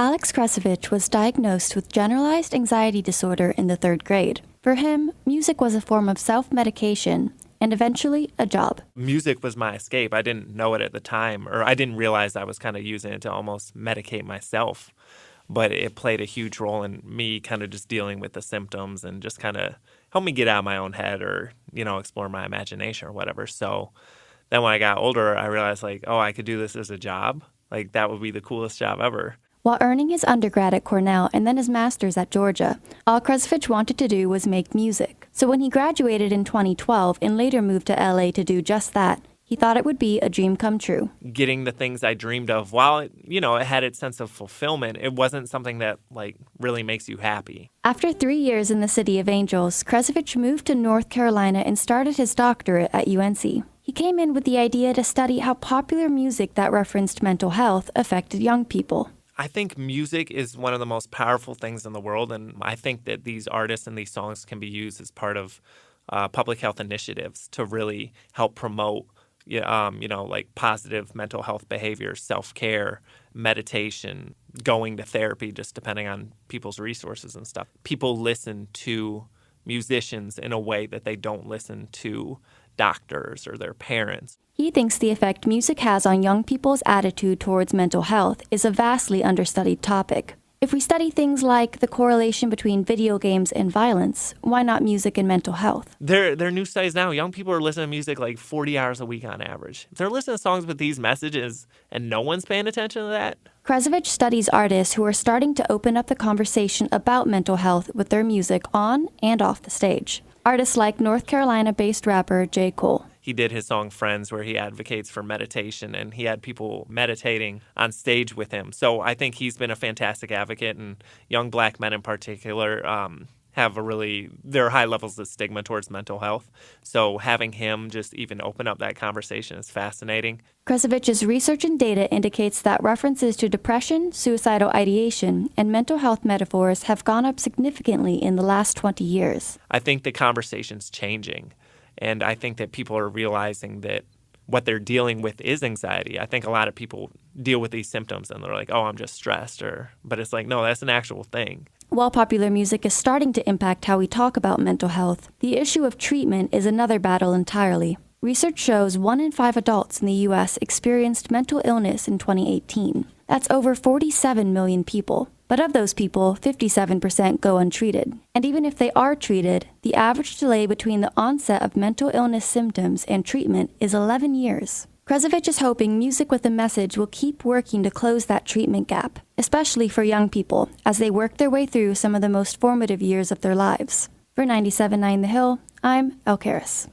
Alex Kresovich was diagnosed with generalized anxiety disorder in the 3rd grade. For him, music was a form of self-medication and eventually a job. Music was my escape. I didn't know it at the time, or I didn't realize I was kind of using it to almost medicate myself. But it played a huge role in me kind of just dealing with the symptoms and just kind of help me get out of my own head or, explore my imagination or whatever. So then when I got older, I realized I could do this as a job. That would be the coolest job ever. While earning his undergrad at Cornell and then his master's at Georgia, all Kresovich wanted to do was make music. So when he graduated in 2012 and later moved to LA to do just that, he thought it would be a dream come true. Getting the things I dreamed of, while it had its sense of fulfillment, it wasn't something that really makes you happy. After 3 years in the City of Angels, Kresovich moved to North Carolina and started his doctorate at UNC. He came in with the idea to study how popular music that referenced mental health affected young people. I think music is one of the most powerful things in the world, and I think that these artists and these songs can be used as part of public health initiatives to really help promote, positive mental health behaviors, self-care, meditation, going to therapy, just depending on people's resources and stuff. People listen to musicians in a way that they don't listen to doctors or their parents. He thinks the effect music has on young people's attitude towards mental health is a vastly understudied topic. If we study things like the correlation between video games and violence, why not music and mental health? There are new studies now. Young people are listening to music 40 hours a week on average. If they're listening to songs with these messages and no one's paying attention to that. Kresovich studies artists who are starting to open up the conversation about mental health with their music on and off the stage. Artists like North Carolina-based rapper J. Cole. He did his song Friends, where he advocates for meditation, and he had people meditating on stage with him. So I think he's been a fantastic advocate, and young black men in particular there are high levels of stigma towards mental health. So having him just even open up that conversation is fascinating. Kresovich's research and data indicates that references to depression, suicidal ideation, and mental health metaphors have gone up significantly in the last 20 years. I think the conversation's changing. And I think that people are realizing that what they're dealing with is anxiety. I think a lot of people deal with these symptoms and they're like, oh, I'm just stressed. But it's no, that's an actual thing. While popular music is starting to impact how we talk about mental health, the issue of treatment is another battle entirely. Research shows 1 in 5 adults in the U.S. experienced mental illness in 2018. That's over 47 million people. But of those people, 57% go untreated. And even if they are treated, the average delay between the onset of mental illness symptoms and treatment is 11 years. Kresovich is hoping music with a message will keep working to close that treatment gap, especially for young people, as they work their way through some of the most formative years of their lives. For 97.9 The Hill, I'm Elle Kehres.